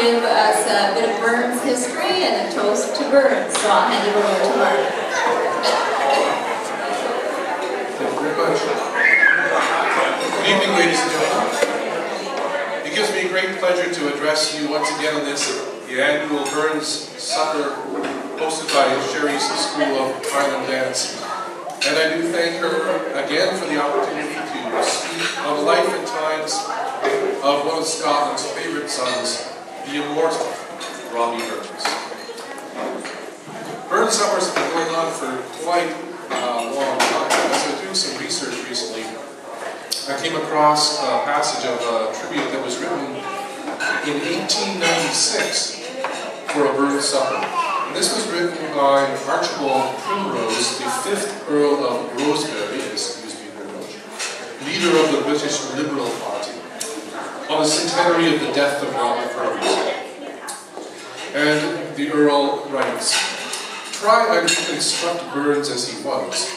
give us a bit of Burns history and a toast to Burns. So I'll hand it over to Mark. Thank you very much. Good evening, ladies and gentlemen. It gives me great pleasure to address you once again on this, the annual Burns Supper hosted by Sherry's School of Highland Dance. And I do thank her again for the opportunity to speak on the life and times of one of Scotland's favourite sons, the immortal Robbie Burns. Burns Suppers have been going on for quite a long time. As I was doing some research recently, I came across a passage of a tribute that was written in 1896 for a Burns Supper. And this was written by Archibald Primrose, the 5th Earl of Rosebery, as used to be very much, leader of the British Liberal Party, on the centenary of the death of Robert Burns. And the Earl writes, "Try and reconstruct Burns as he was,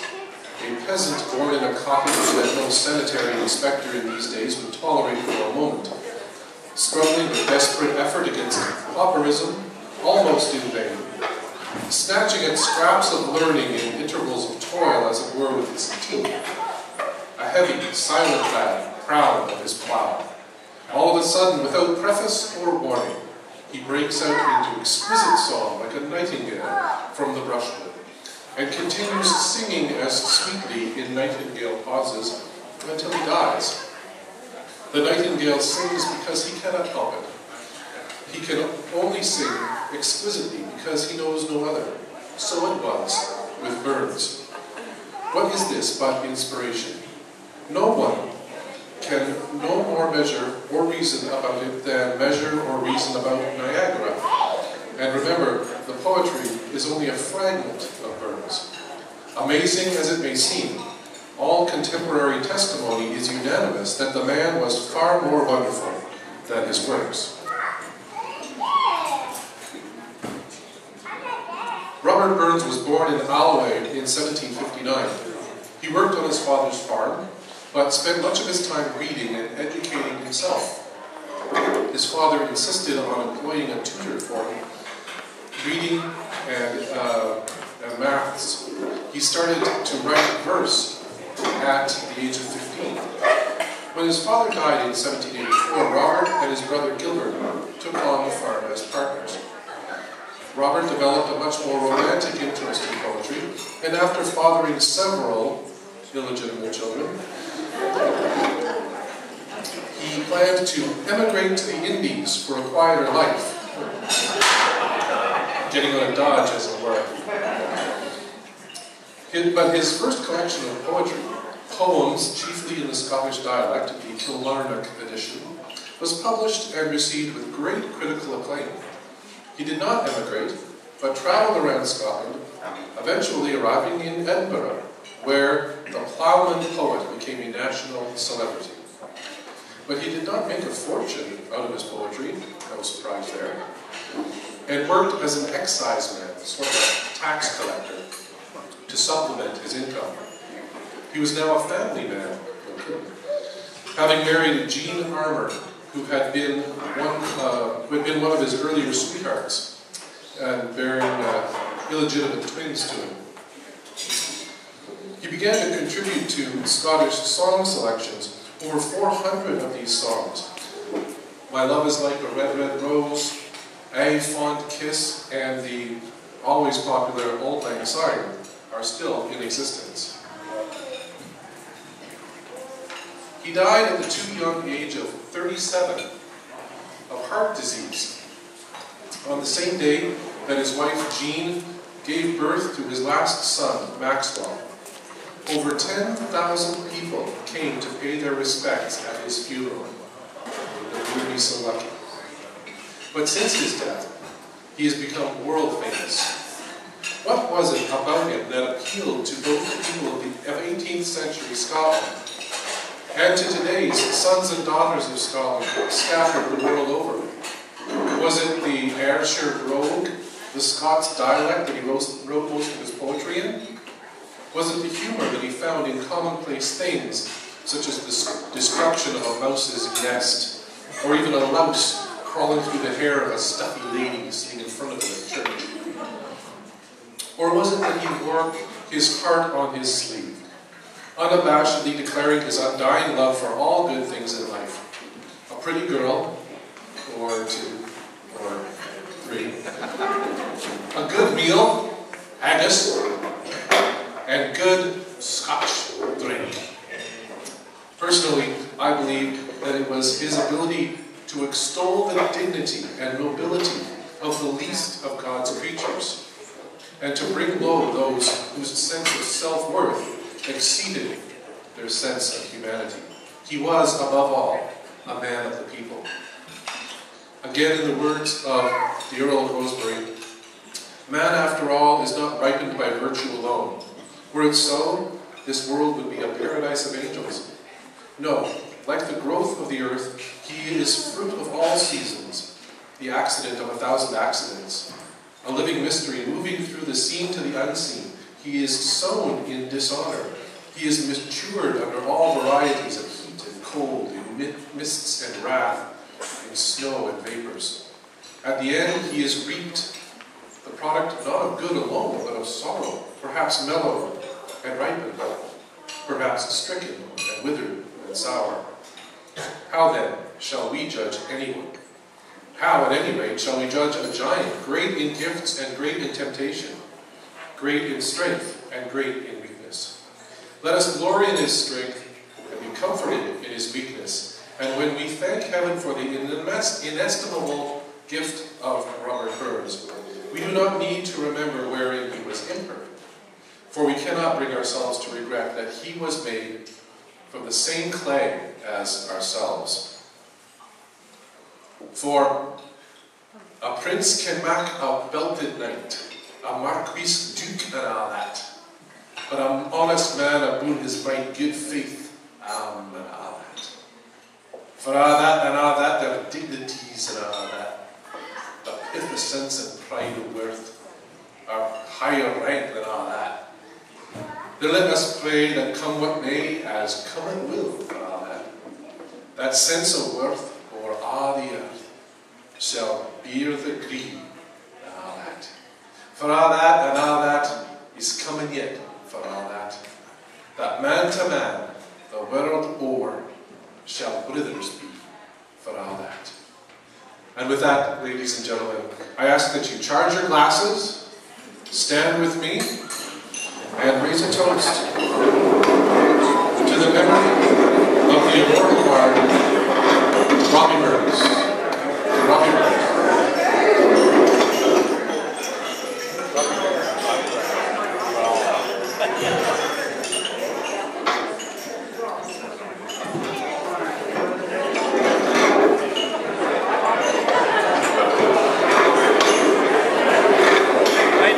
a peasant born in a cottage that no sanitary inspector in these days would tolerate for a moment, struggling with desperate effort against pauperism, almost in vain, snatching at scraps of learning in intervals of toil, as it were, with his teeth, a heavy, silent lad, proud of his plough. All of a sudden, without preface or warning, he breaks out into exquisite song like a nightingale from the brushwood, and continues singing as sweetly in nightingale pauses until he dies. The nightingale sings because he cannot help it. He can only sing exquisitely because he knows no other. So it was with Burns. What is this but inspiration? No one can no more measure or reason about it than measure or reason about Niagara. And remember, the poetry is only a fragment of Burns. Amazing as it may seem, all contemporary testimony is unanimous that the man was far more wonderful than his works." Robert Burns was born in Alloway in 1759. He worked on his father's farm, but spent much of his time reading and educating himself. His father insisted on employing a tutor for him, reading and maths. He started to write verse at the age of 15. When his father died in 1784, Robert and his brother Gilbert took on the farm as partners. Robert developed a much more romantic interest in poetry, and after fathering several illegitimate children, he planned to emigrate to the Indies for a quieter life, getting out of Dodge, as it were. But his first collection of poetry, poems chiefly in the Scottish dialect, the Kilmarnock edition, was published and received with great critical acclaim. He did not emigrate, but traveled around Scotland, eventually arriving in Edinburgh, where the ploughman poet became a national celebrity. But he did not make a fortune out of his poetry, no surprise there, and worked as an exciseman, sort of a tax collector, to supplement his income. He was now a family man, having married Jean Armour, who had been one of his earlier sweethearts, and bearing illegitimate twins to him. He began to contribute to Scottish song selections, over 400 of these songs. My Love is Like a Red, Red Rose, A Fond Kiss, and the always popular Auld Lang Syne are still in existence. He died at the too young age of 37 of heart disease on the same day that his wife Jean gave birth to his last son, Maxwell. Over 10,000 people came to pay their respects at his funeral. They would be so lucky. But since his death, he has become world famous. What was it about him that appealed to both the people of 18th century Scotland and to today's sons and daughters of Scotland scattered the world over? Was it the Ayrshire brogue, the Scots dialect that he wrote most of his poetry in? Was it the humor that he found in commonplace things, such as the destruction of a mouse's nest, or even a louse crawling through the hair of a stuffy lady sitting in front of him at church? Or was it that he wore his heart on his sleeve, unabashedly declaring his undying love for all good things in life? A pretty girl, or two, or three. A good meal, haggis, and good Scotch drink. Personally, I believe that it was his ability to extol the dignity and nobility of the least of God's creatures, and to bring low those whose sense of self-worth exceeded their sense of humanity. He was, above all, a man of the people. Again, in the words of the Earl of Rosebery, man, after all, is not ripened by virtue alone. Were it so, this world would be a paradise of angels. No, like the growth of the earth, he is fruit of all seasons, the accident of 1,000 accidents, a living mystery moving through the seen to the unseen. He is sown in dishonor. He is matured under all varieties of heat and cold, in mists and wrath, in snow and vapors. At the end, he is reaped the product not of good alone, but of sorrow, perhaps mellowed and ripened, perhaps stricken and withered and sour. How then shall we judge anyone? How, at any rate, shall we judge a giant, great in gifts and great in temptation, great in strength and great in weakness? Let us glory in his strength and be comforted in his weakness. And when we thank heaven for the inestimable gift of Robert Burns, we do not need to remember wherein he was imperfect, for we cannot bring ourselves to regret that he was made from the same clay as ourselves. For a prince can mak a belted knight, a marquis duke and all that, but an honest man aboon his might, good faith, and all that. For all that and all that, there are dignities and all that, the pith sense and pride of worth, are higher rank than all that. Then let us pray that come what may, as come it will, for all that. That sense of worth o'er all the earth shall bear the green and all that. For all that and all that is coming yet, for all that. That man to man, the world o'er, shall brothers be, for all that. And with that, ladies and gentlemen, I ask that you charge your glasses, stand with me, and raise a toast to the memory of the immortal bard, Robbie Burns. Robbie Burns. Right,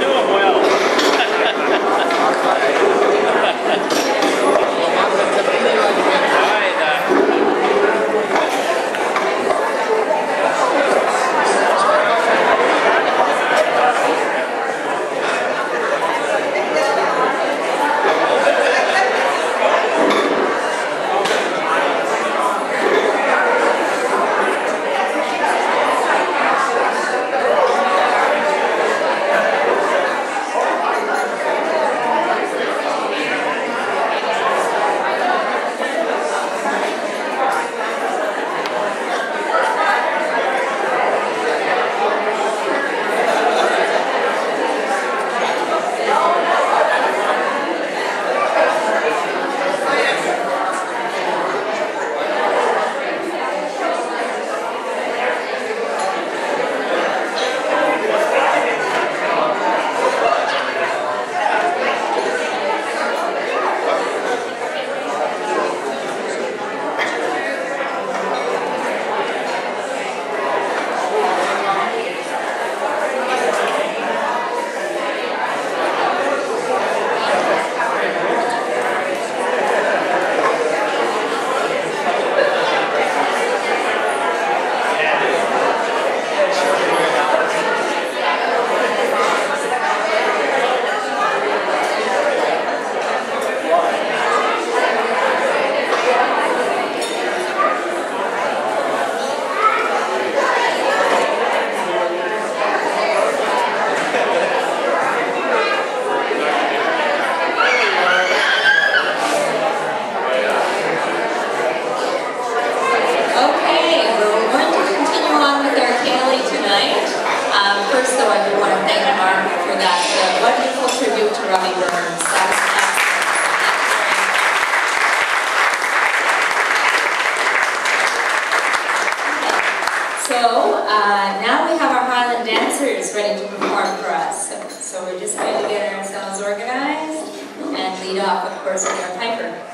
Now we have our Highland dancers ready to perform for us. So we're just going to get ourselves organized and lead off, of course, with our piper.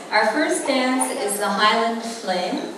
Our first dance is the Highland Fling.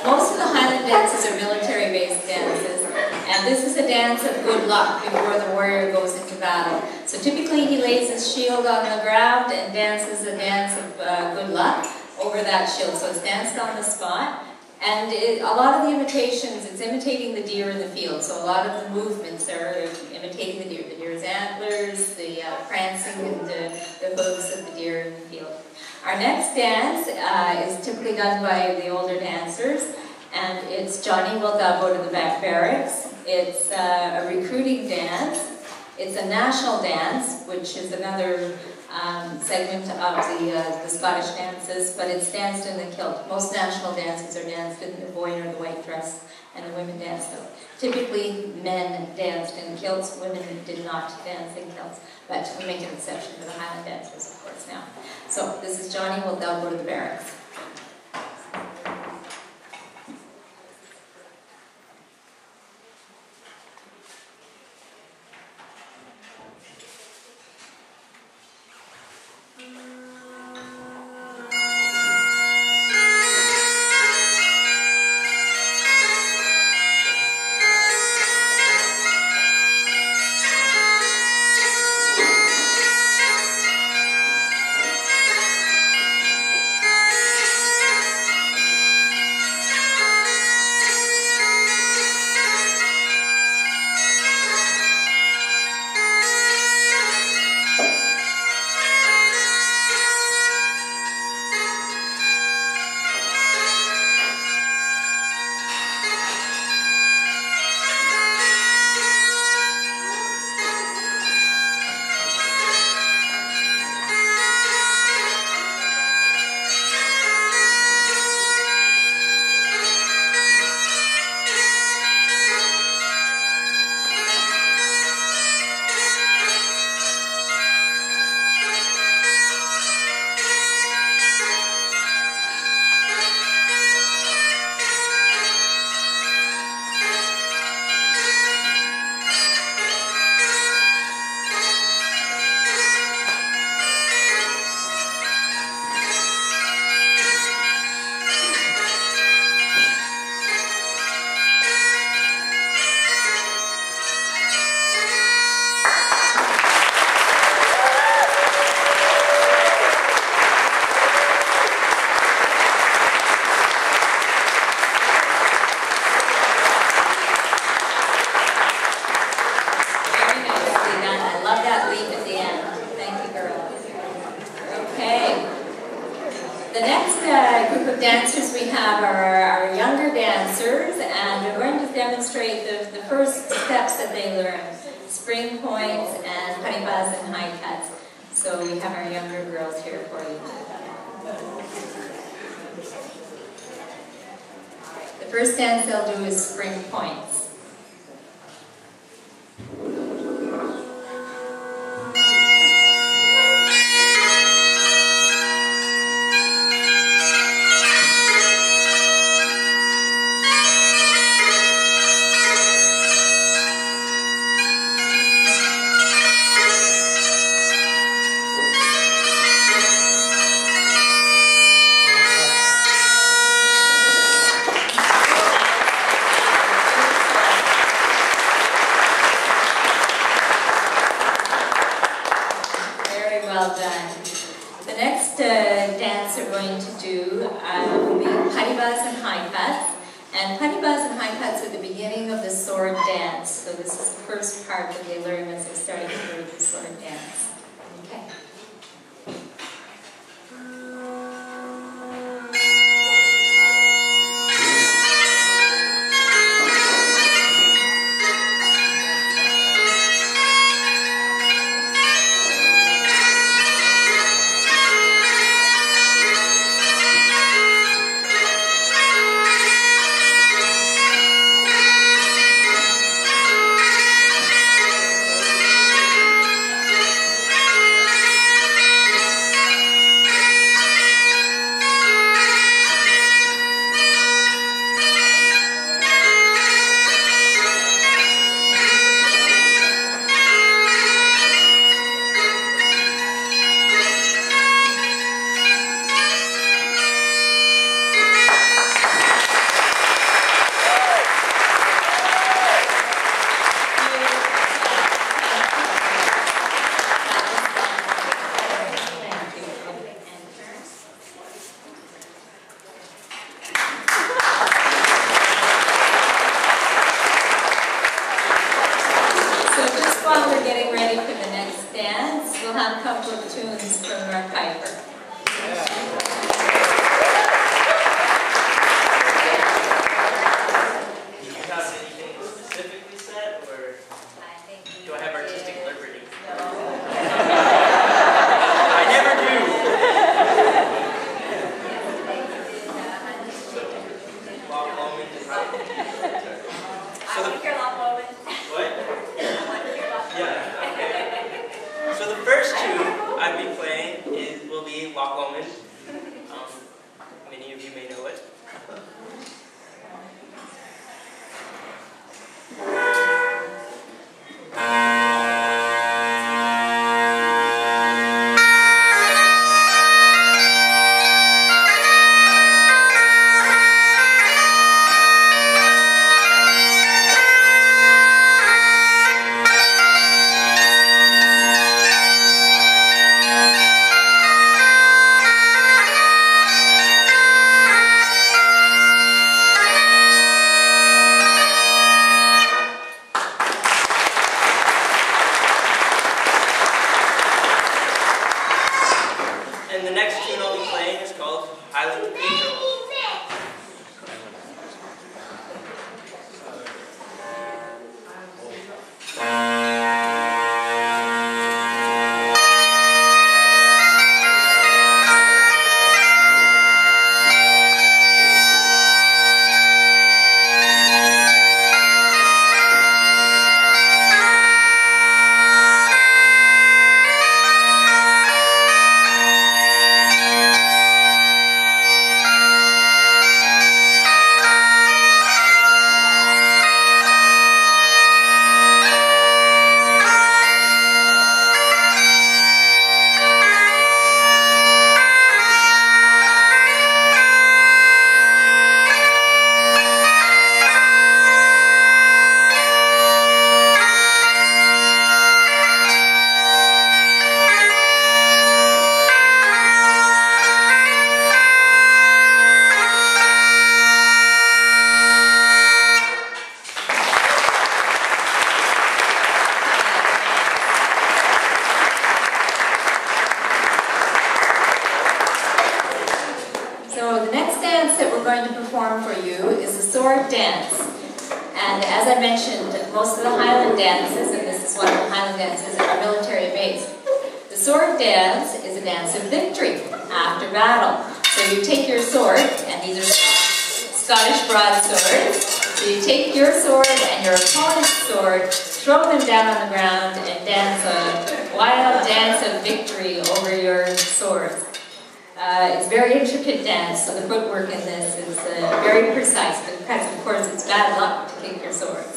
Most of the Highland dances are military-based dances, and this is a dance of good luck before the warrior goes into battle. So typically he lays his shield on the ground and dances a dance of good luck over that shield. So it's danced on the spot, and a lot of the imitations, it's imitating the deer in the field. So a lot of the movements are imitating the deer's antlers, the prancing and the hooves of the deer in the field. Our next dance is typically done by the older dancers, and it's Johnny Will Thou Go to the Barracks. It's a recruiting dance. It's a national dance, which is another segment of the Scottish dances, but it's danced in the kilt. Most national dances are danced in the boy or the white dress, and the women danced though. Typically, men danced in kilts, women did not dance in kilts, but we make an exception for the Highland dancers, of course, now. So, this is Johnny Will Thou Go to the Barracks. next group of dancers we have are our younger dancers, and we're going to demonstrate the first steps that they learn, spring points and putty buzz and high cuts. So we have our younger girls here for you. The first dance they'll do is spring points. Well done. The next dance we're going to do will be putty buzz and high cuts. And putty buzz and high cuts are the beginning of the sword dance. So this is the first part that they learn as they're starting to learn the sword dance. Okay. So the next dance that we're going to perform for you is the sword dance. And as I mentioned, most of the Highland dances, and this is one of the Highland dances, are military based. The sword dance is a dance of victory after battle. So you take your sword, and these are Scottish broadswords. So you take your sword and your opponent's sword, throw them down on the ground, and dance a wild dance of victory over your swords. It's a very intricate dance, so the footwork in this is very precise, because of course it's bad luck to kick your swords.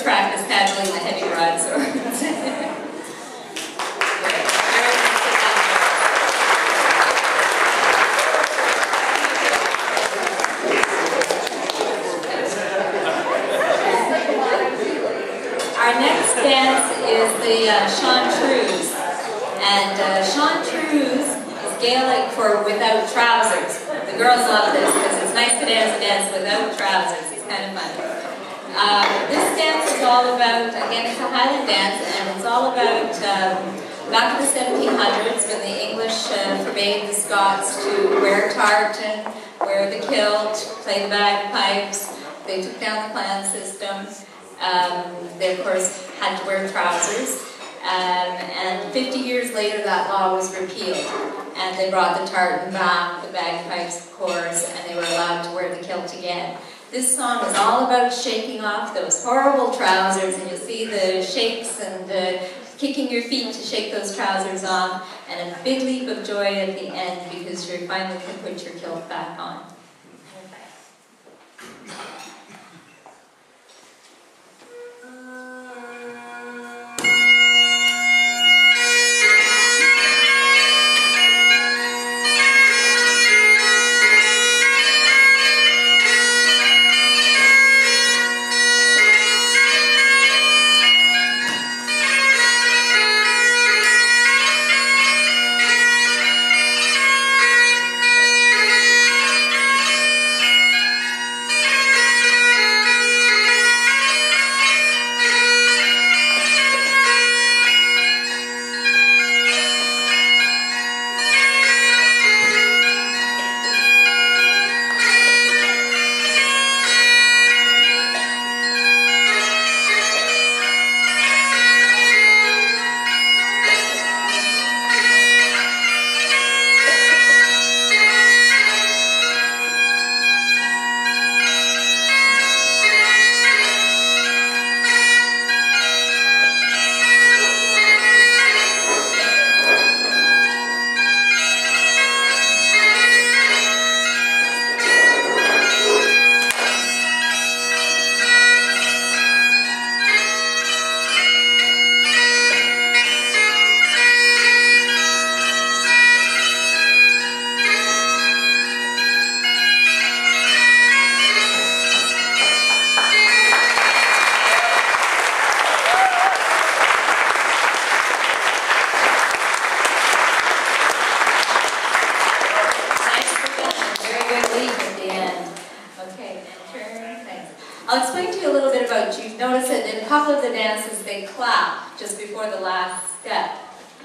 Practice handling the heavy broadswords. Our next dance is the Chantreuse. And Chantreuse is Gaelic for without trousers. The girls love this because it's nice to dance a dance without trousers. It's kind of fun. This dance is all about, again, it's a Highland dance, and it's all about back in the 1700s when the English forbade the Scots to wear tartan, wear the kilt, play the bagpipes. They took down the clan system. They, of course, had to wear trousers. And 50 years later, that law was repealed. And they brought the tartan back, the bagpipes, of course, and they were allowed to wear the kilt again. This song is all about shaking off those horrible trousers, and you'll see the shakes and kicking your feet to shake those trousers off, and a big leap of joy at the end because you finally can put your kilt back on. I'll explain to you a little bit about, you notice that in a couple of the dances they clap just before the last step.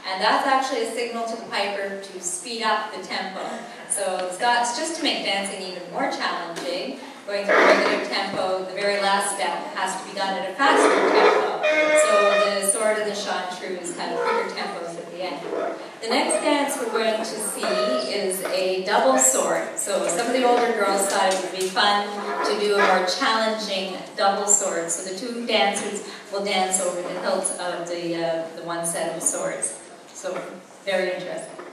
And that's actually a signal to the piper to speed up the tempo. So it's just to make dancing even more challenging. Going through a regular tempo, the very last step has to be done at a faster tempo. So the sword and the chanteuse kind of quicker tempos at the end. The next dance we're going to see is a double sword. So some of the older girls thought it would be fun to do a more challenging double sword. So the two dancers will dance over the hilts of the one set of swords. So very interesting.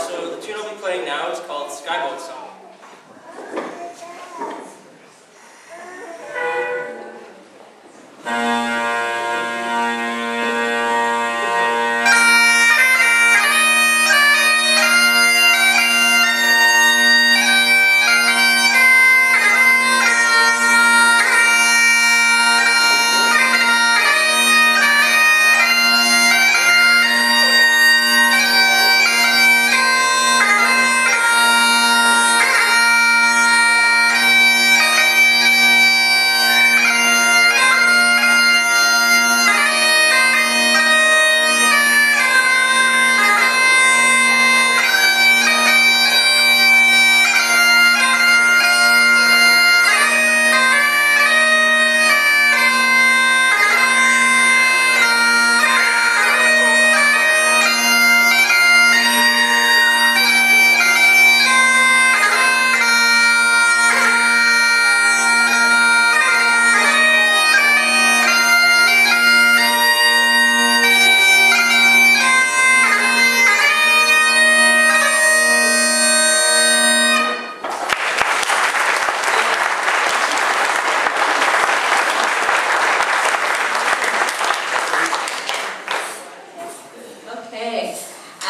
So the tune I'll be playing now is called Skyboat Song.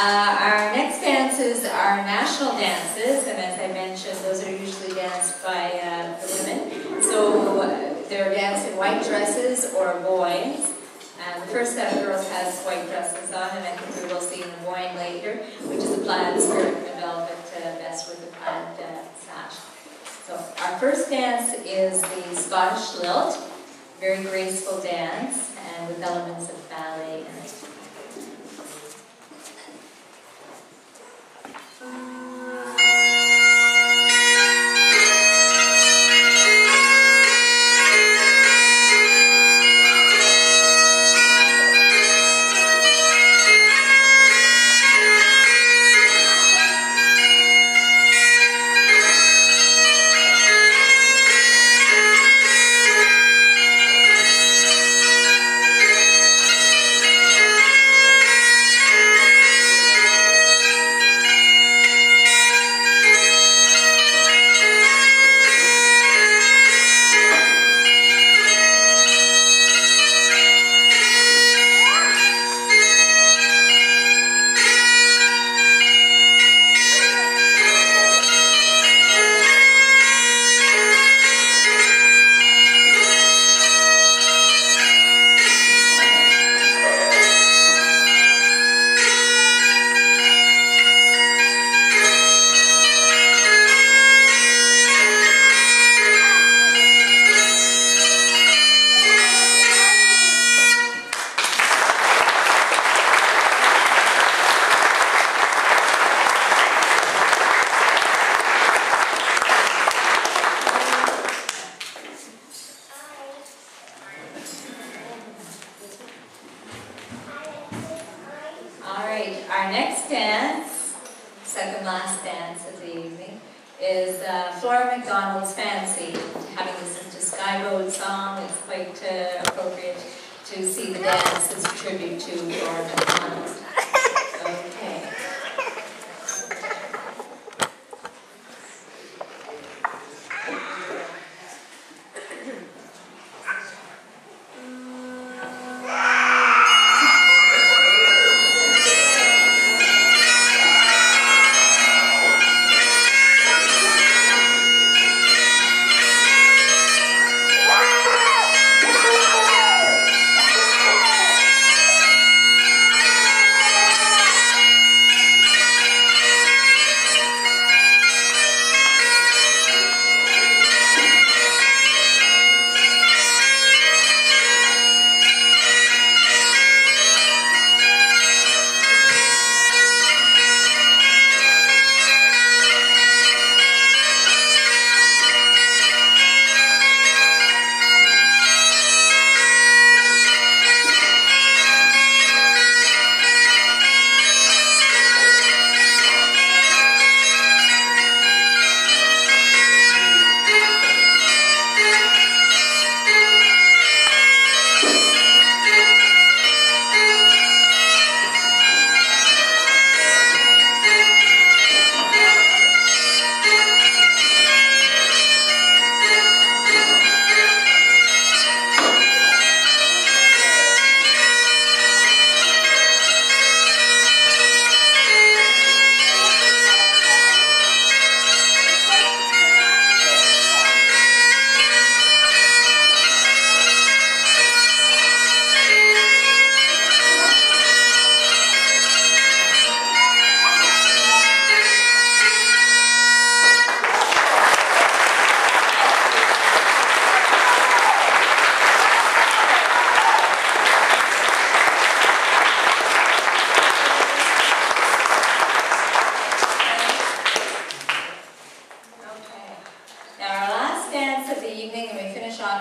Our next dances are national dances, and as I mentioned, those are usually danced by the women. So they're danced in white dresses or boys. The first set of girls has white dresses on, and I think we will see in the boying later, which is a plaid skirt and a velvet vest with a plaid sash. So Our first dance is the Scottish lilt, very graceful dance and with elements of ballet in it. Our next dance, second last dance of the evening, is Flora MacDonald's Fancy. Having listened to Sky Road song, it's quite appropriate to see the dance as a tribute to Flora MacDonald. Okay.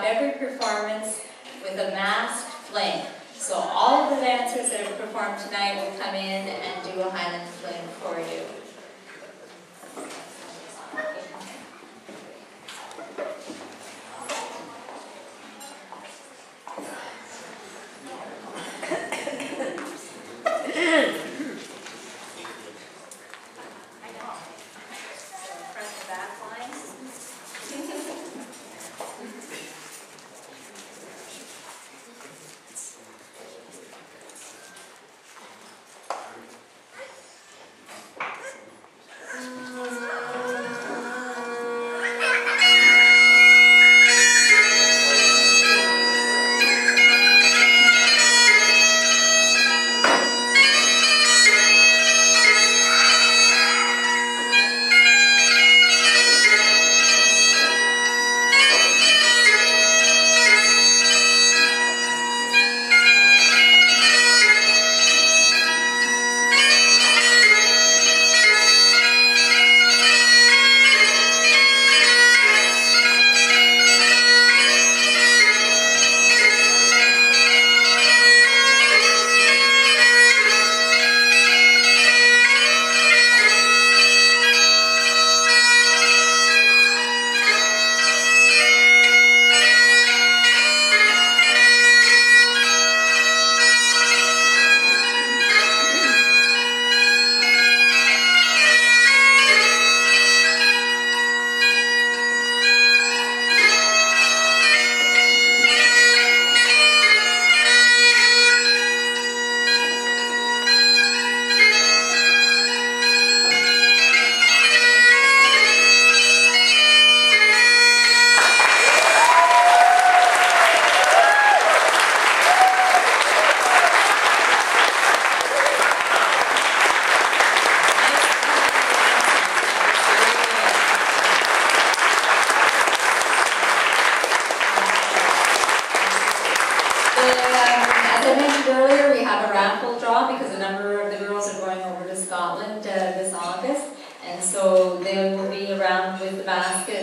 Every performance with a masked flame. So all of the dancers that have performed tonight will come in and do a Highland fling for you.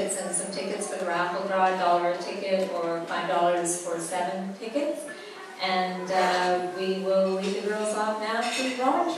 tickets and some tickets for the raffle draw, $1 a ticket or $5 for 7 tickets. And we will lead the girls off now to Rowan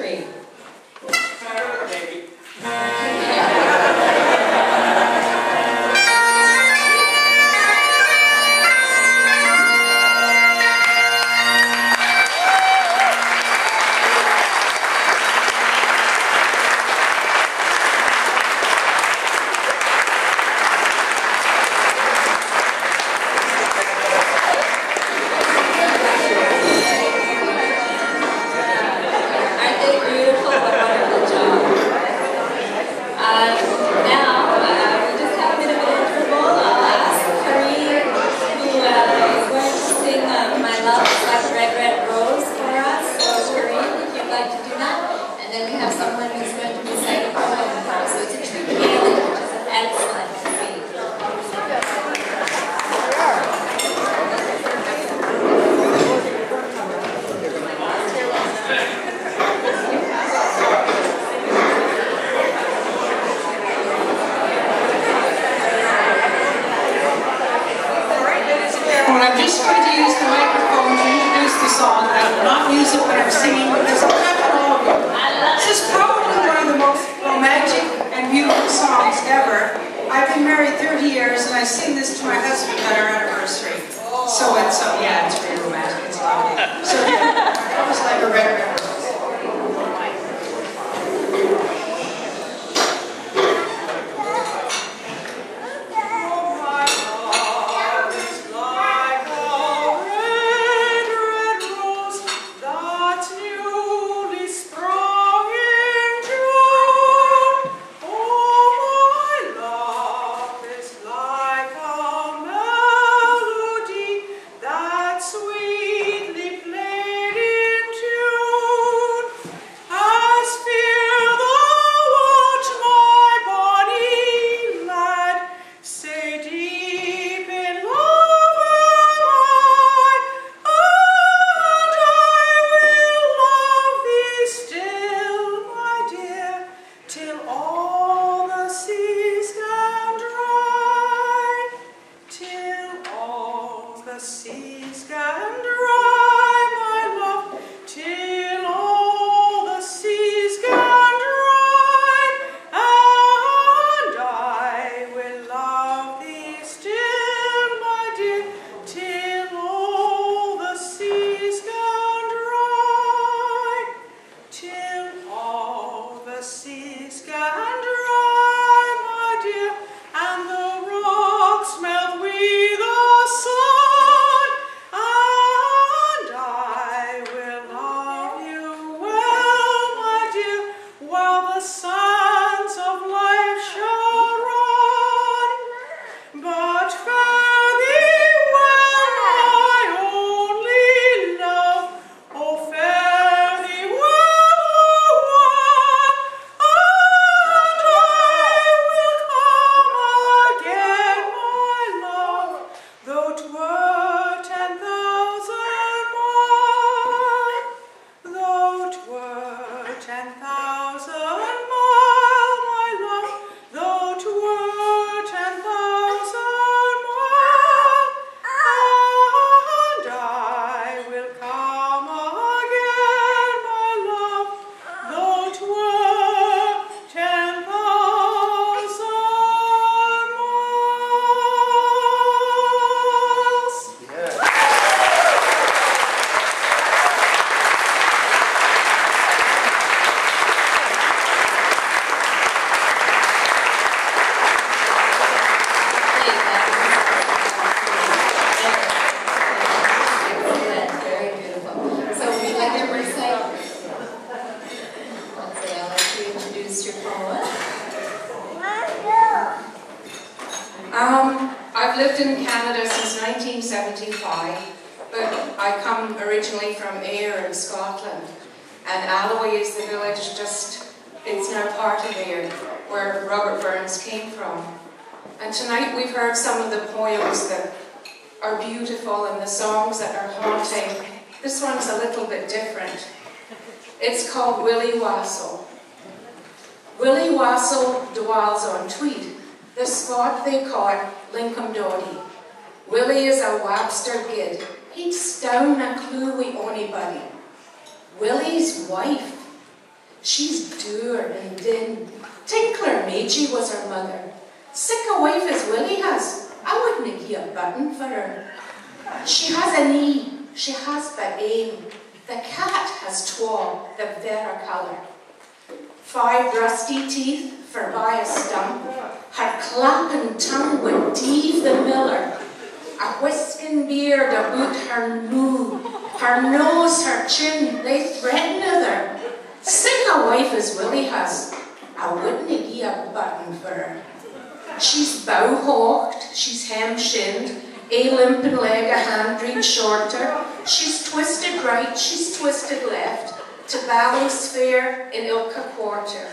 I've lived in Canada since 1975, but I come originally from Ayr in Scotland, and Alloway is the village it's now part of Ayr, where Robert Burns came from. And tonight we've heard some of the poems that are beautiful and the songs that are haunting. This one's a little bit different. It's called Willy Wastle. Willy Wastle dwells on Tweed, The Scot they caught Lincoln Doddy. Willie is a Webster kid. He'd stone a clue with anybody. Willie's wife, she's dour and din. Tinkler Meiji was her mother. Sick a wife as Willie has, I wouldn't give a button for her. She has a knee, she has but aim. The cat has twa, the vera colour. 5 rusty teeth for by a stump. Her clapping tongue would deave the miller. A whisking beard about her moo. Her nose, her chin, they threaten other. Sick a wife as Willie has, I wouldn't give a button for her. She's bow-hawked, she's hem-shinned, a limping leg, a hand reach shorter. She's twisted right, she's twisted left, to balance fair in ilka quarter.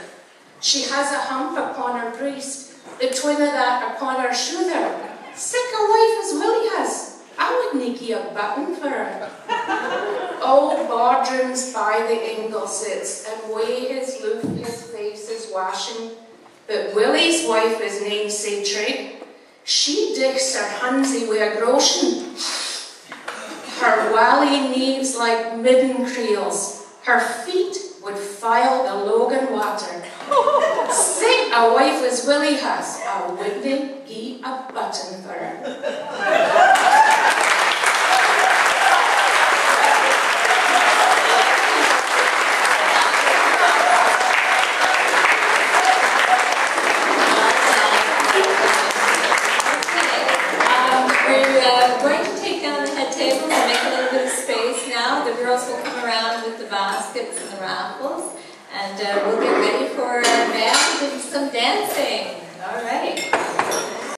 She has a hump upon her breast, the twin of that upon her shoulder. Sick a wife as Willie has, I wouldn't give a button for her. Old Bodrum's by the ingle sits, and way his loof his face is washing. But Willie's wife is named Trig. She dicks her hunsy with a groschen. Her wally knees like midden creels. Her feet would file the Logan water. Sick a wife as Willie has, I wouldn't give a button for her. We're going to take down the head tables and make a little bit of space now. The girls will come around with the baskets and the raffles, and we'll get ready for our band and some dancing. All right.